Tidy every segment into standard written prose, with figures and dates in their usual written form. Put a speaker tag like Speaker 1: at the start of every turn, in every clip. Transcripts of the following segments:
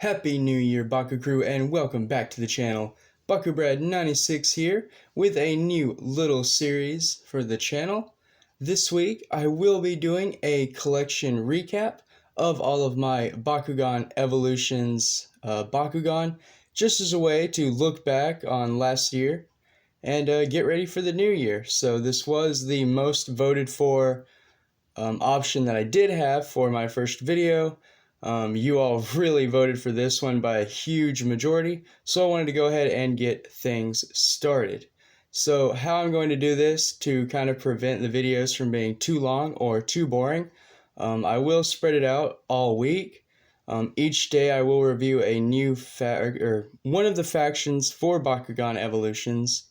Speaker 1: Happy New Year, Baku Crew, and welcome back to the channel. BakuBread96 here with a new little series for the channel. This week, I will be doing a collection recap of all of my Bakugan evolutions Bakugan, just as a way to look back on last year and get ready for the new year. So this was the most voted for option that I did have for my first video. You all really voted for this one by a huge majority, so I wanted to go ahead and get things started. So how I'm going to do this to kind of prevent the videos from being too long or too boring, I will spread it out all week. Each day I will review a new one of the factions for Bakugan evolutions,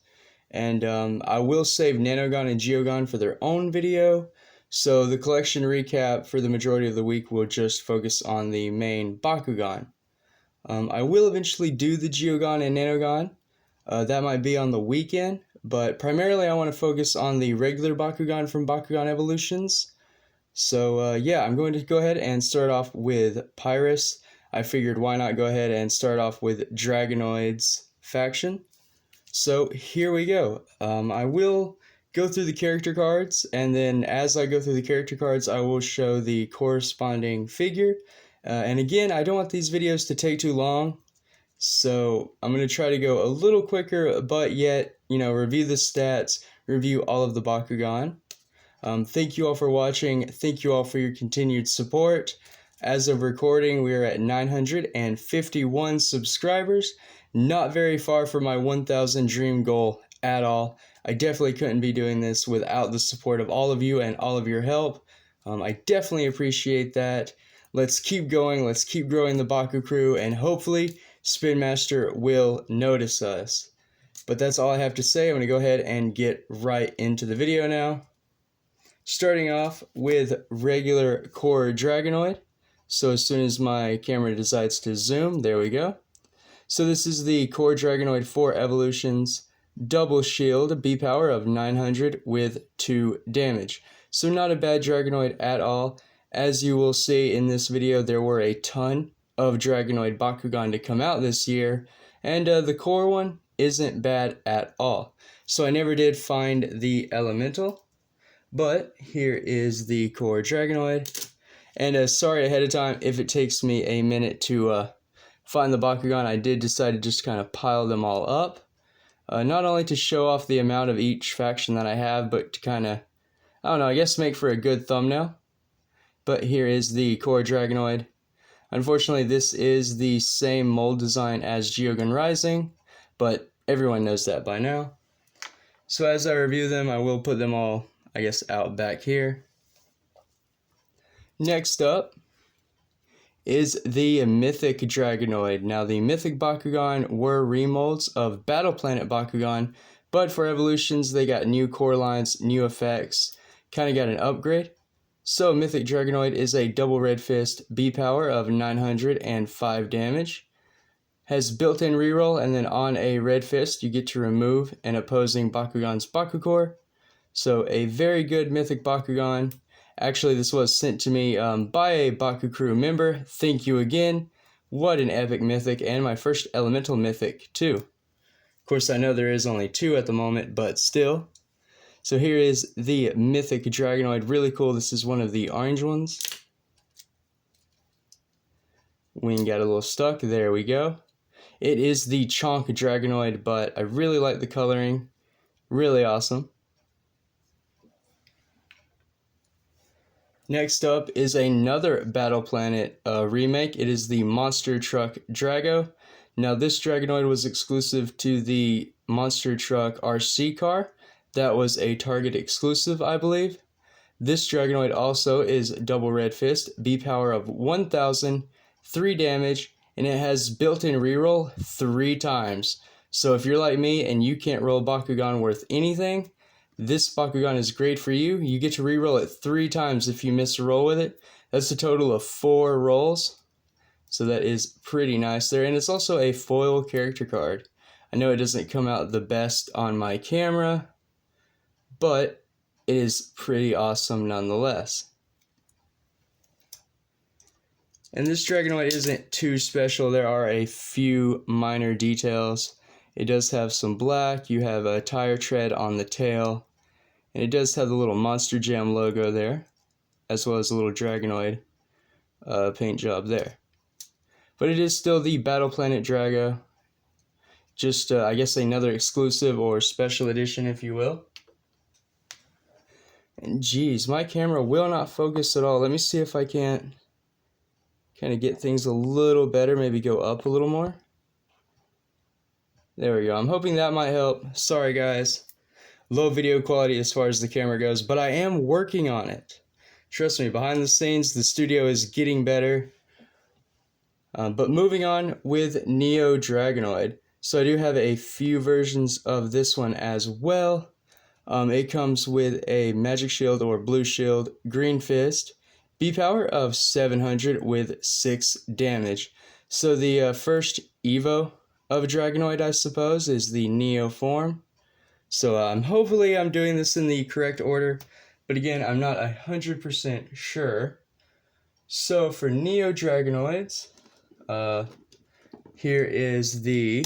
Speaker 1: and I will save Nanogan and Geogan for their own video. So the collection recap for the majority of the week will just focus on the main Bakugan. I will eventually do the Geogan and Nanogan. That might be on the weekend, but primarily I want to focus on the regular Bakugan from Bakugan Evolutions. So yeah, I'm going to go ahead and start off with Pyrus. I figured why not go ahead and start off with Dragonoid's faction. So here we go. I will go through the character cards, and then as I go through the character cards, I will show the corresponding figure. And again, I don't want these videos to take too long, so I'm going to try to go a little quicker, but yet, review the stats, review all of the Bakugan. Thank you all for watching. Thank you all for your continued support. As of recording, we are at 951 subscribers. Not very far from my 1,000 dream goal at all. I definitely couldn't be doing this without the support of all of you and all of your help. I definitely appreciate that. Let's keep going. Let's keep growing the Baku crew, and hopefully Spinmaster will notice us. But that's all I have to say. I'm going to go ahead and get right into the video now. Starting off with regular core Dragonoid. So as soon as my camera decides to zoom, there we go. So this is the core Dragonoid 4 evolutions. Double shield, B power of 900 with 2 damage. So not a bad Dragonoid at all. As you will see in this video, there were a ton of Dragonoid Bakugan to come out this year, and the core one isn't bad at all. So I never did find the elemental, but here is the core Dragonoid. And sorry ahead of time if it takes me a minute to find the Bakugan. I did decide to just kind of pile them all up. Not only to show off the amount of each faction that I have, but to kind of, I guess make for a good thumbnail. But here is the core Dragonoid. Unfortunately, this is the same mold design as Geogan Rising, but everyone knows that by now. So as I review them, I will put them all, out back here. Next up is the Mythic Dragonoid. Now, the Mythic Bakugan were remolds of Battle Planet Bakugan, but for evolutions, they got new core lines, new effects, kind of got an upgrade. So, Mythic Dragonoid is a double red fist, B power of 905 damage, has built-in reroll, and then on a red fist, you get to remove an opposing Bakugan's Bakucore. So, a very good Mythic Bakugan. Actually, this was sent to me by a Baku Crew member. Thank you again. What an epic mythic, and my first elemental mythic, too. Of course, I know there is only 2 at the moment, but still. So here is the Mythic Dragonoid. Really cool. This is one of the orange ones. Wing got a little stuck. There we go. It is the Chonk Dragonoid, but I really like the coloring. Really awesome. Next up is another Battle Planet remake. It is the Monster Truck Drago. Now this Dragonoid was exclusive to the Monster Truck RC car. That was a Target exclusive, I believe. This Dragonoid also is double red fist, B power of 1000, 3 damage, and it has built-in reroll 3 times. So if you're like me and you can't roll Bakugan worth anything, this Bakugan is great for you. You get to reroll it 3 times if you miss a roll with it. That's a total of 4 rolls. So that is pretty nice there. And it's also a foil character card. I know it doesn't come out the best on my camera, but it is pretty awesome nonetheless. And this Dragonoid isn't too special. There are a few minor details. It does have some black. You have a tire tread on the tail. And it does have the little Monster Jam logo there, as well as a little Dragonoid paint job there. But it is still the Battle Planet Drago. Just, I guess, another exclusive or special edition, if you will. And geez, my camera will not focus at all. Let me see if I can't kind of get things a little better. Maybe go up a little more. There we go. I'm hoping that might help. Sorry, guys. Low video quality as far as the camera goes, but I am working on it. Trust me, behind the scenes, the studio is getting better. But moving on with Neo Dragonoid. So I do have a few versions of this one as well. It comes with a Magic Shield or Blue Shield, Green Fist, B power of 700 with 6 damage. So the first Evo of Dragonoid, I suppose, is the Neo form. So hopefully I'm doing this in the correct order, but again, I'm not 100% sure. So for Neo Dragonoids, here is the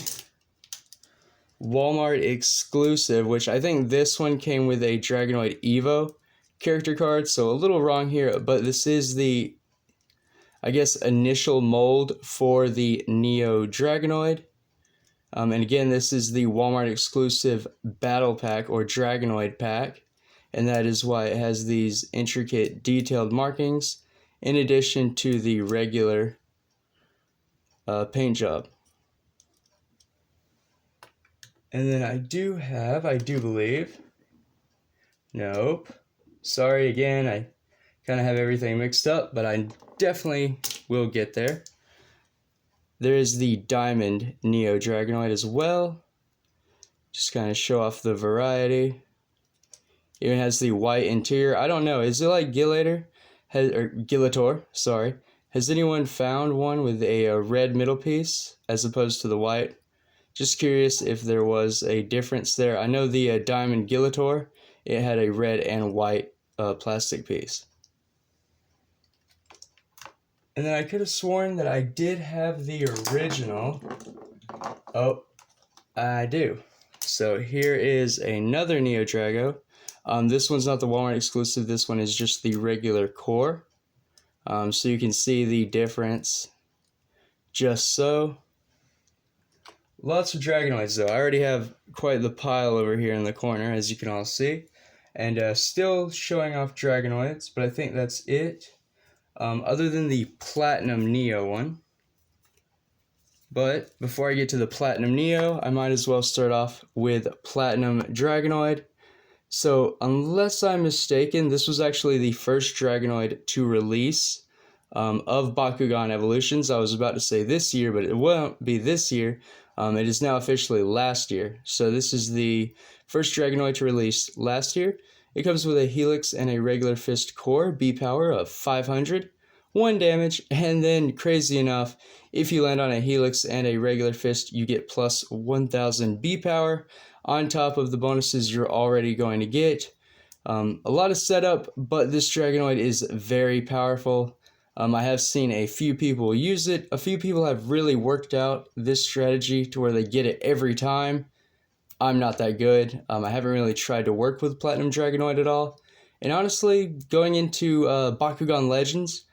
Speaker 1: Walmart exclusive, which I think this one came with a Dragonoid Evo character card, so a little wrong here, but this is the, I guess, initial mold for the Neo Dragonoid. And again, this is the Walmart exclusive Battle Pack or Dragonoid Pack, and that is why it has these intricate detailed markings in addition to the regular paint job. And then I do believe, nope, sorry again, I kind of have everything mixed up, but I definitely will get there. There is the Diamond Neo Dragonoid as well. Just kind of show off the variety. Even has the white interior. I don't know, is it like Skeletor, sorry. Has anyone found one with a red middle piece as opposed to the white? Just curious if there was a difference there. I know the Diamond Skeletor, it had a red and white plastic piece. And then I could have sworn that I did have the original. Oh, I do. So here is another Neo Drago. This one's not the Walmart exclusive. This one is just the regular core. So you can see the difference. Just so. Lots of Dragonoids though. I already have quite the pile over here in the corner, as you can all see. And still showing off Dragonoids, but I think that's it. Other than the Platinum Neo one. But before I get to the Platinum Neo, I might as well start off with Platinum Dragonoid. So unless I'm mistaken, this was actually the first Dragonoid to release of bakuganevolutions. I was about to say this year, but it won't be this year. It is now officially last year. So this is the first Dragonoid to release last year. It comes with a Helix and a regular fist core, B power of 500, 1 damage, and then crazy enough, if you land on a Helix and a regular fist, you get plus 1000 B power on top of the bonuses you're already going to get. A lot of setup, but this Dragonoid is very powerful. I have seen a few people use it. A few people have really worked out this strategy to where they get it every time. I'm not that good. I haven't really tried to work with Platinum Dragonoid at all. And honestly, going into Bakugan Legends,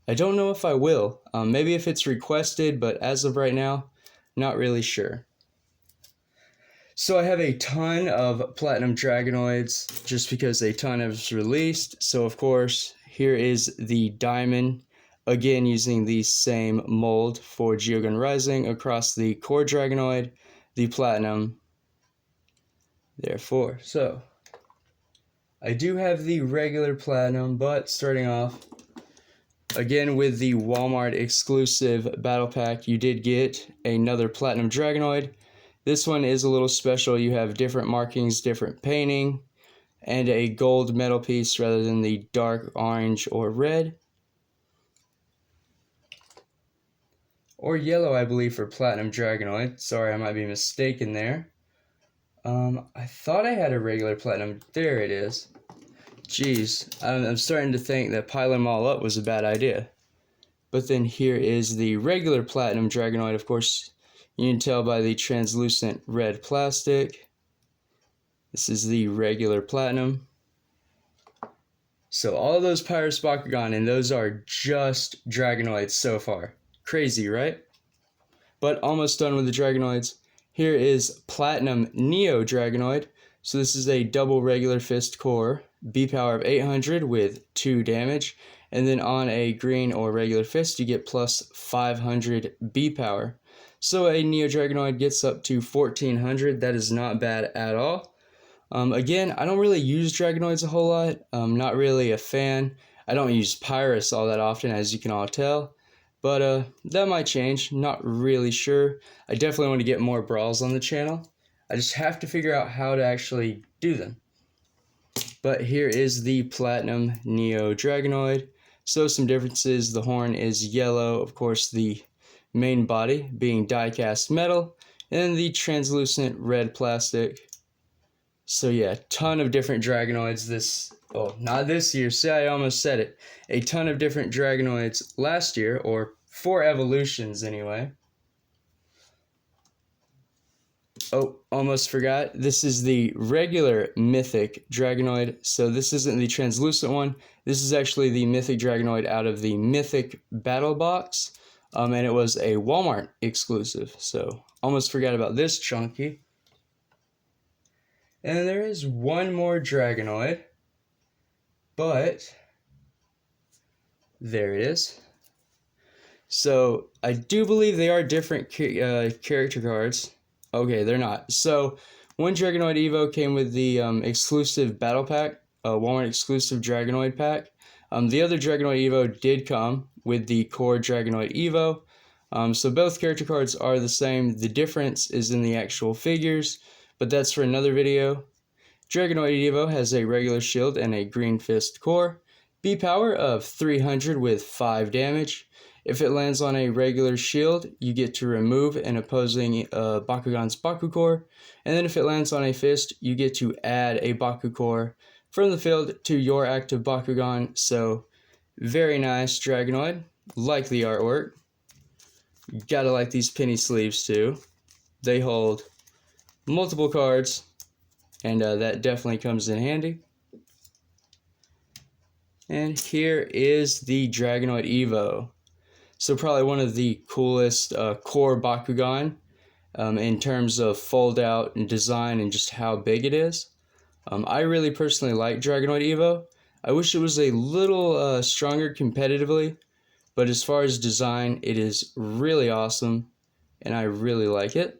Speaker 1: I don't know if I will. Maybe if it's requested, but as of right now, not really sure. So I have a ton of Platinum Dragonoids just because a ton is released. So of course, here is the Diamond. Again, using the same mold for Geogun Rising across the Core Dragonoid, the Platinum, therefore. So, I do have the regular Platinum, but starting off, again with the Walmart exclusive Battle Pack, you did get another Platinum Dragonoid. This one is a little special. You have different markings, different painting, and a gold metal piece rather than the dark orange or red. Or yellow, I believe, for Platinum Dragonoid. Sorry, I might be mistaken there. I thought I had a regular Platinum. There it is. Jeez, I'm starting to think that piling them all up was a bad idea. But then here is the regular Platinum Dragonoid. Of course, you can tell by the translucent red plastic. This is the regular Platinum. So all those Pyrus Bakugan, and those are just Dragonoids so far. Crazy, right? But almost done with the Dragonoids. Here is Platinum Neo Dragonoid. So this is a double regular fist core, B power of 800 with 2 damage. And then on a green or regular fist, you get plus 500 B power. So a Neo Dragonoid gets up to 1400. That is not bad at all. Again, I don't really use Dragonoids a whole lot. I'm not really a fan. I don't use Pyrus all that often, as you can all tell. But that might change. Not really sure. I definitely want to get more brawls on the channel. I just have to figure out how to actually do them. But here is the Platinum Neo Dragonoid. So some differences. The horn is yellow. Of course, the main body being die-cast metal. And the translucent red plastic. So yeah, ton of different Dragonoids not this year, see, I almost said it. A ton of different Dragonoids last year, or 4 evolutions anyway. Oh, almost forgot. This is the regular Mythic Dragonoid. So this isn't the translucent one. This is actually the Mythic Dragonoid out of the Mythic Battle Box. And it was a Walmart exclusive. So almost forgot about this chunky. And there is one more Dragonoid. But there it is. So I do believe they are different character cards. Okay, they're not. So one Dragonoid Evo came with the exclusive battle pack, Walmart exclusive Dragonoid pack. The other Dragonoid Evo did come with the core Dragonoid Evo. So both character cards are the same. The difference is in the actual figures, but that's for another video. Dragonoid Evo has a regular shield and a green fist core, B power of 300 with 5 damage. If it lands on a regular shield, you get to remove an opposing Bakugan's Baku core, and then if it lands on a fist, you get to add a Baku core from the field to your active Bakugan. So very nice Dragonoid, like the artwork. Gotta like these penny sleeves too. They hold multiple cards. And that definitely comes in handy. And here is the Dragonoid Evo. So probably one of the coolest core Bakugan in terms of fold out and design and just how big it is. I really personally like Dragonoid Evo. I wish it was a little stronger competitively, but as far as design, it is really awesome and I really like it.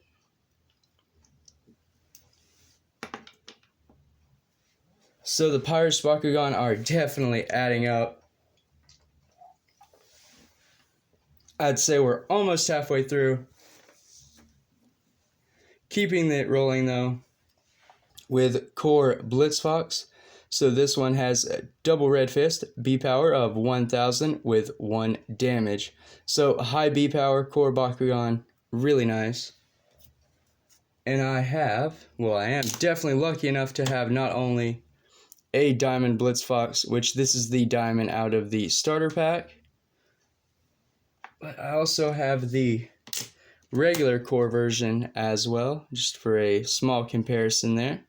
Speaker 1: So the Pyrus Bakugan are definitely adding up. I'd say we're almost halfway through. Keeping it rolling though with core Blitz Fox. So this one has a double red fist, B power of 1000 with 1 damage. So high B power core Bakugan, really nice. And I am definitely lucky enough to have not only a Diamond Blitz Fox, which this is the diamond out of the starter pack, but I also have the regular core version as well, just for a small comparison there.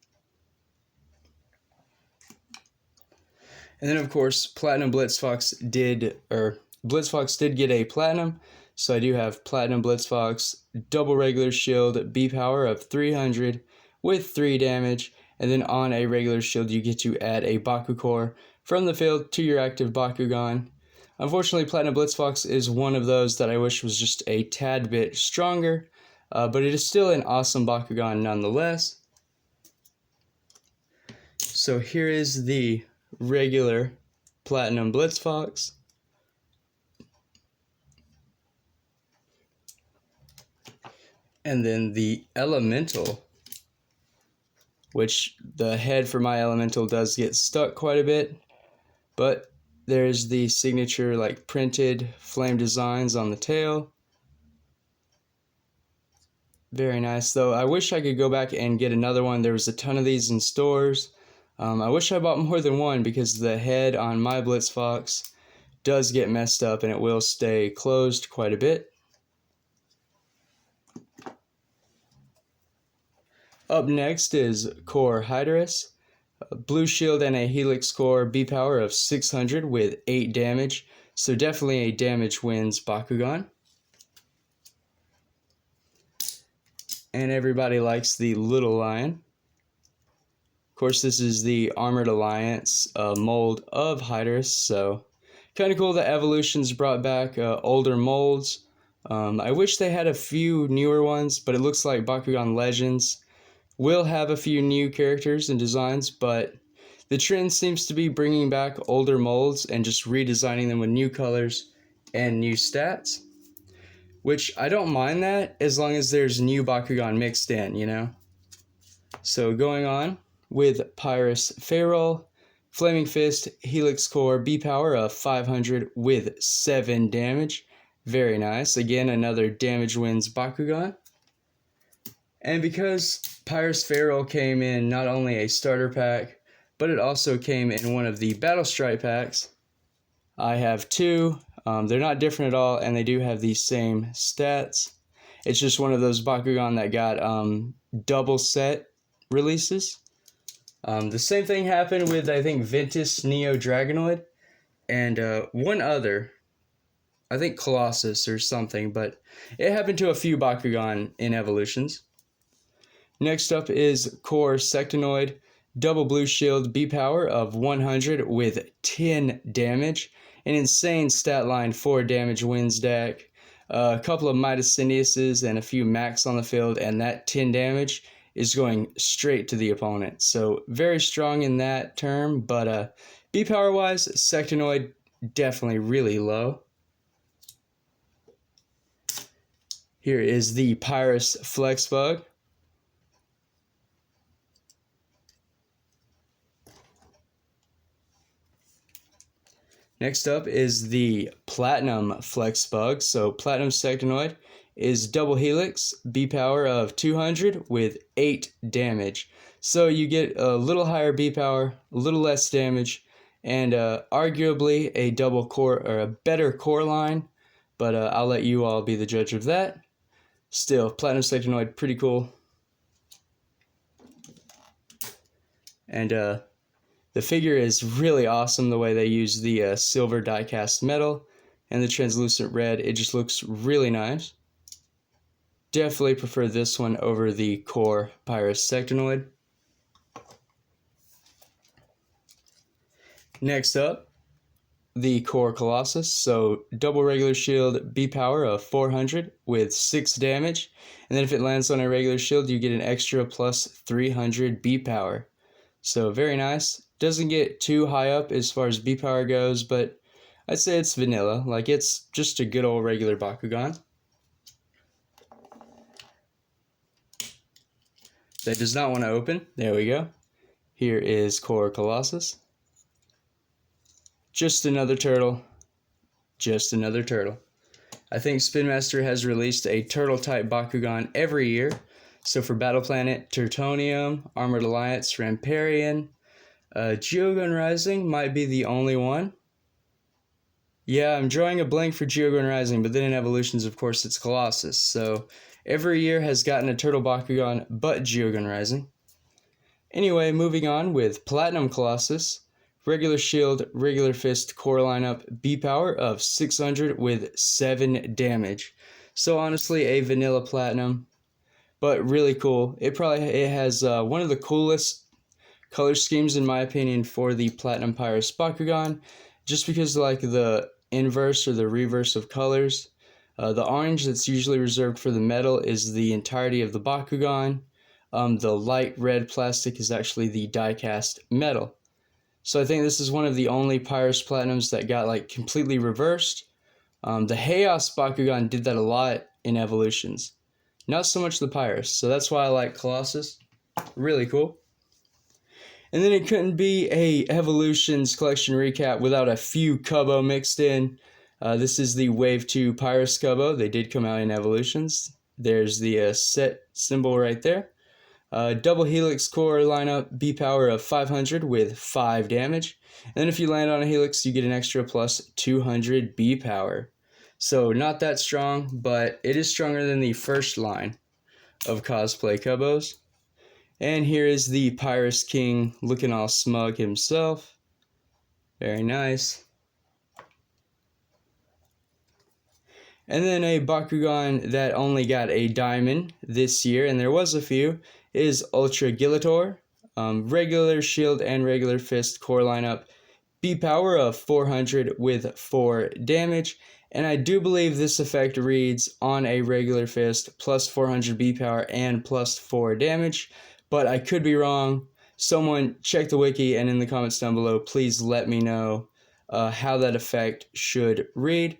Speaker 1: And then of course Platinum Blitz Fox did get a platinum, so I do have Platinum Blitz Fox, double regular shield, B power of 300 with 3 damage. And then on a regular shield, you get to add a Baku core from the field to your active Bakugan. Unfortunately, Platinum Blitz Fox is one of those that I wish was just a tad bit stronger, but it is still an awesome Bakugan nonetheless. So here is the regular Platinum Blitz Fox. And then the Elemental, which the head for my Elemental does get stuck quite a bit, but there's the signature like printed flame designs on the tail. Very nice though. I wish I could go back and get another one. There was a ton of these in stores. I wish I bought more than one because the head on my Blitz Fox does get messed up and it will stay closed quite a bit. Up next is Core Hydorus. Blue shield and a helix core B power of 600 with 8 damage. So definitely a damage wins Bakugan. And everybody likes the little lion. Of course, this is the Armored Alliance mold of Hydorus, so kind of cool that Evolutions brought back older molds. I wish they had a few newer ones, but it looks like Bakugan Legends will have a few new characters and designs, but the trend seems to be bringing back older molds and just redesigning them with new colors and new stats, which I don't mind that as long as there's new Bakugan mixed in, you know? So going on with Pyrus Pharaoh, Flaming Fist, Helix Core, B power of 500 with 7 damage. Very nice. Again, another damage wins Bakugan. And because Pyrus Pharaoh came in not only a starter pack, but it also came in one of the Battle Stripe packs, I have two. They're not different at all, and they do have the same stats. It's just one of those Bakugan that got double set releases. The same thing happened with, I think, Ventus Neo Dragonoid, and one other, I think Colossus or something, but it happened to a few Bakugan in Evolutions. Next up is Core Sectanoid, double blue shield, B power of 100 with 10 damage. An insane stat line, 4 damage wins deck. A couple of Midas Sindiuses and a few Max on the field, and that 10 damage is going straight to the opponent. So very strong in that term, but B power wise, Sectanoid definitely really low. Here is the Pyrus Flexbug. Next up is the Platinum Flexbug. So Platinum Sectanoid is double helix, B power of 200 with 8 damage. So you get a little higher B power, a little less damage, and arguably a double core or a better core line, but I'll let you all be the judge of that. Still, Platinum Sectanoid, pretty cool. And the figure is really awesome, the way they use the silver die-cast metal and the translucent red. It just looks really nice. Definitely prefer this one over the core Pyrus Sectanoid. Next up, the core Colossus. So double regular shield, B power of 400 with 6 damage. And then if it lands on a regular shield, you get an extra plus 300 B power. So very nice. Doesn't get too high up as far as B power goes, but I'd say it's vanilla. Like, it's just a good old regular Bakugan. That does not want to open. There we go. Here is Core Colossus. Just another turtle. Just another turtle. I think Spinmaster has released a turtle-type Bakugan every year. So for Battle Planet, Tertonium, Armored Alliance, Ramparian, Geogun Rising might be the only one. Yeah, I'm drawing a blank for Geogun Rising, but then in Evolutions, of course, it's Colossus. So every year has gotten a turtle Bakugan but Geogun Rising. Anyway, moving on with Platinum Colossus. Regular shield, regular fist core lineup, B power of 600 with 7 damage. So honestly, a vanilla Platinum, but really cool. It has one of the coolest color schemes in my opinion for the Platinum Pyrus Bakugan, just because like the inverse or the reverse of colors. The orange that's usually reserved for the metal is the entirety of the Bakugan. The light red plastic is actually the die-cast metal. So I think this is one of the only Pyrus Platinums that got like completely reversed. The Chaos Bakugan did that a lot in Evolutions. Not so much the Pyrus, so that's why I like Colossus. Really cool. And then it couldn't be a Evolutions collection recap without a few Cubbo mixed in. This is the Wave 2 Pyrus Cubbo. They did come out in Evolutions. There's the set symbol right there. Double Helix core lineup, B power of 500 with 5 damage. And then if you land on a Helix, you get an extra plus 200 B power. So not that strong, but it is stronger than the first line of cosplay Cubos. And here is the Pyrus King looking all smug himself. Very nice. And then a Bakugan that only got a diamond this year, and there was a few, is Ultrasaurus. Regular shield and regular fist core lineup. B power of 400 with 4 damage. And I do believe this effect reads on a regular fist plus 400 B power and plus 4 damage. But I could be wrong. Someone check the wiki, and in the comments down below, please let me know how that effect should read.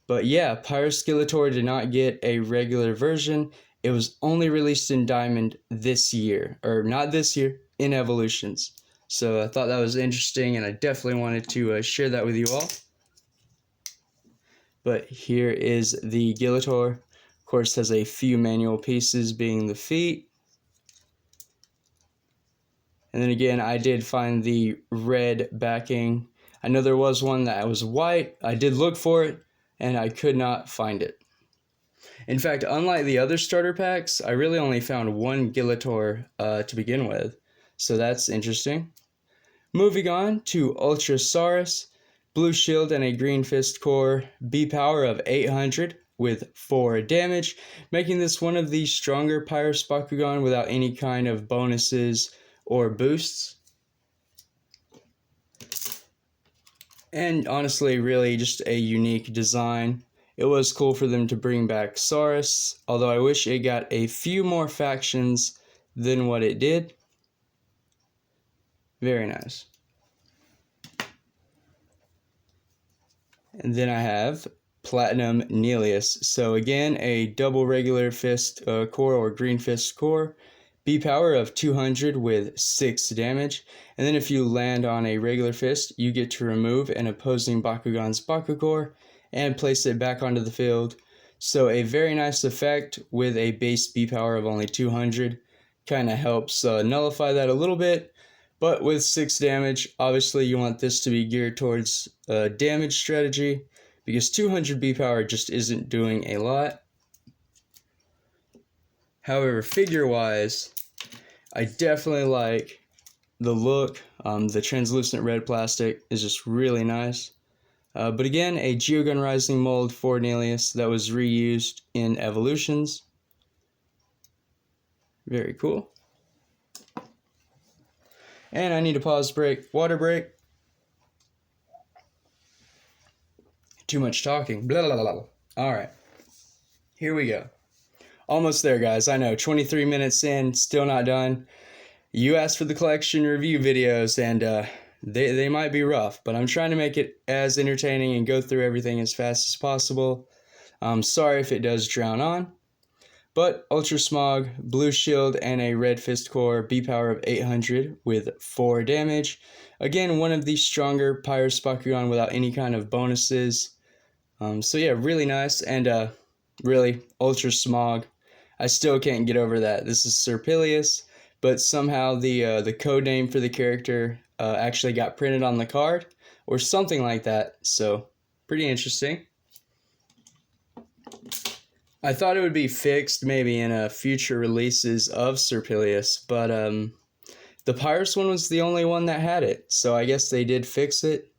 Speaker 1: But yeah, Pyrus Skeletor did not get a regular version. It was only released in Diamond this year. Or not this year, in Evolutions. So I thought that was interesting, and I definitely wanted to share that with you all. But here is the Skeletor. Of course, has a few manual pieces, being the feet. And then again, I did find the red backing. I know there was one that was white. I did look for it, and I could not find it. In fact, unlike the other starter packs, I really only found one Skeletor to begin with. So that's interesting. Moving on to Ultrasaurus. Blue shield and a green fist core. B power of 800 with 4 damage. Making this one of the stronger Pyrus Bakugan without any kind of bonuses or boosts. And honestly, really just a unique design. It was cool for them to bring back Saurus, although I wish it got a few more factions than what it did. Very nice. And then I have Platinum Nelius. So again, a double regular fist core or green fist core. B power of 200 with 6 damage. And then if you land on a regular fist, you get to remove an opposing Bakugan's Baku core and place it back onto the field. So a very nice effect with a base B power of only 200. Kind of helps nullify that a little bit. But with 6 damage, obviously you want this to be geared towards damage strategy, because 200 B power just isn't doing a lot. However, figure-wise, I definitely like the look. The translucent red plastic is just really nice. But again, a Geogun Rising mold for Nelius that was reused in Evolutions. Very cool. And I need a pause break, water break. Too much talking. Blah, blah, blah, blah. All right, here we go. Almost there, guys. I know, 23 minutes in, still not done. You asked for the collection review videos, and they might be rough, but I'm trying to make it as entertaining and go through everything as fast as possible. I'm sorry if it does drown on. But Ultra Smog, blue shield, and a red fist core, B power of 800 with 4 damage. Again, one of the stronger Pyrus Bakugan without any kind of bonuses. So yeah, really nice, and really, Ultra Smog. I still can't get over that. This is Serpilius, but somehow the code name for the character actually got printed on the card, or something like that, so pretty interesting. I thought it would be fixed maybe in future releases of Serpilius, but the Pyrus one was the only one that had it, so I guess they did fix it.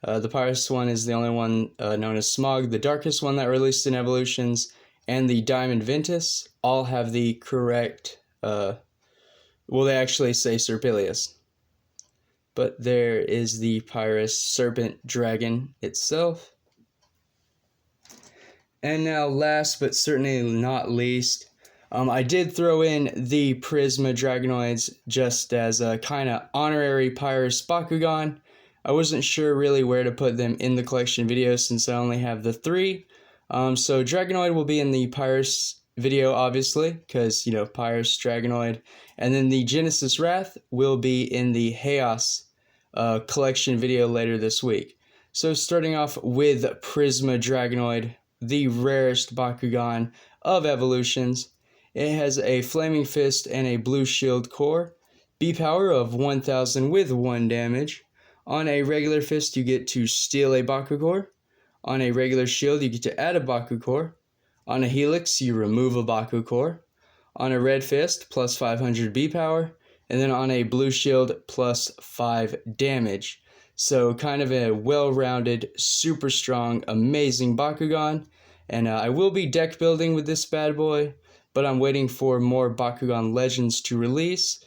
Speaker 1: The Pyrus one is the only one known as Smog. The darkest one that released in Evolutions and the Diamond Ventus all have the correct, well, they actually say Serpilius. But there is the Pyrus Serpent Dragon itself. And now last but certainly not least, I did throw in the Prisma Dragonoids just as a kind of honorary Pyrus Bakugan. I wasn't sure really where to put them in the collection video since I only have the 3. So Dragonoid will be in the Pyrus video, obviously, because, you know, Pyrus Dragonoid. And then the Genesis Wrath will be in the Chaos collection video later this week. So starting off with Prisma Dragonoid, the rarest Bakugan of Evolutions. It has a Flaming Fist and a Blue Shield core, B power of 1000 with 1 damage. On a regular fist, you get to steal a Baku core. On a regular shield, you get to add a Baku core. On a helix, you remove a Baku core. On a red fist, plus 500 B power. And then on a blue shield, plus 5 damage. So kind of a well-rounded, super strong, amazing Bakugan. And I will be deck building with this bad boy, but I'm waiting for more Bakugan Legends to release.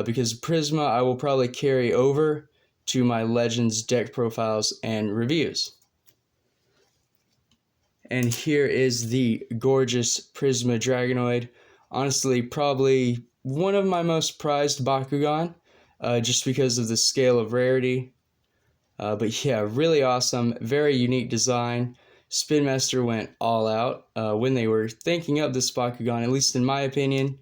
Speaker 1: Because Prisma I will probably carry over to my Legends deck profiles and reviews. And here is the gorgeous Prisma Dragonoid. Honestly, probably one of my most prized Bakugan, just because of the scale of rarity. But yeah, really awesome, very unique design. Spinmaster went all out when they were thinking up this Bakugan, at least in my opinion.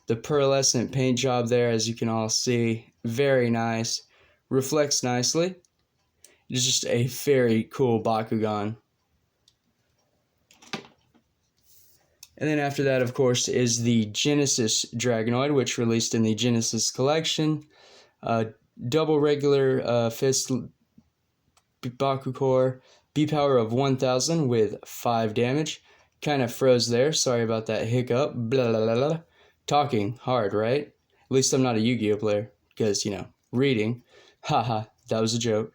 Speaker 1: The pearlescent paint job there, as you can all see, very nice. Reflects nicely. It's just a very cool Bakugan. And then after that, of course, is the Genesis Dragonoid, which released in the Genesis collection. Double regular fist Baku core, B power of 1000 with 5 damage. Kind of froze there, sorry about that hiccup. Blah, blah, blah, blah. Talking hard, right? At least I'm not a Yu-Gi-Oh player, because, you know, reading. Haha, that was a joke.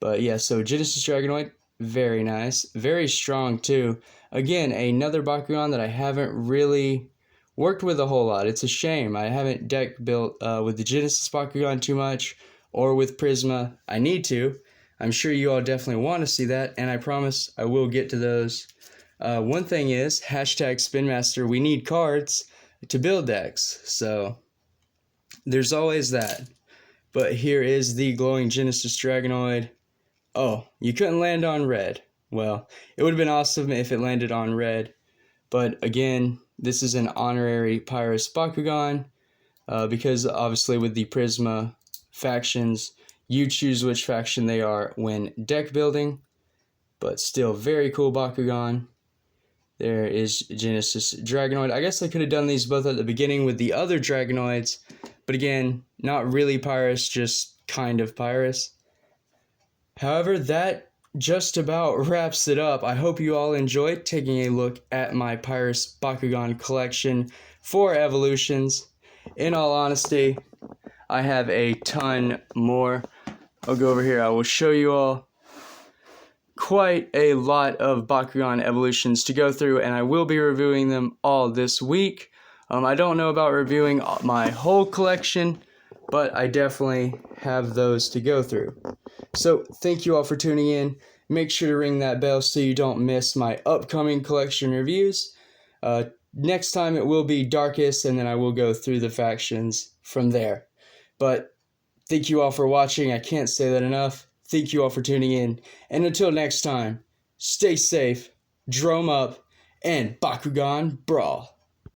Speaker 1: But yeah, so Genesis Dragonoid, very nice. Very strong, too. Again, another Bakugan that I haven't really worked with a whole lot. It's a shame. I haven't deck built with the Genesis Bakugan too much, or with Prisma. I need to. I'm sure you all definitely want to see that, and I promise I will get to those. One thing is, hashtag Spinmaster, we need cards to build decks, so there's always that. But here is the glowing Genesis Dragonoid. Oh, you couldn't land on red. Well, it would have been awesome if it landed on red, but again, this is an honorary Pyrus Bakugan, because obviously with the Prisma factions, you choose which faction they are when deck building, but still very cool Bakugan. There is Genesis Dragonoid. I guess I could have done these both at the beginning with the other Dragonoids, but again, not really Pyrus, just kind of Pyrus. However, that just about wraps it up. I hope you all enjoyed taking a look at my Pyrus Bakugan collection for evolutions. In all honesty, I have a ton more. I'll go over here. I will show you all quite a lot of Bakugan evolutions to go through, and I will be reviewing them all this week. I don't know about reviewing my whole collection, but I definitely have those to go through. So thank you all for tuning in. Make sure to ring that bell so you don't miss my upcoming collection reviews. Next time it will be Darkest, and then I will go through the factions from there. But thank you all for watching. I can't say that enough. Thank you all for tuning in. And until next time, stay safe, drum up, and Bakugan Brawl.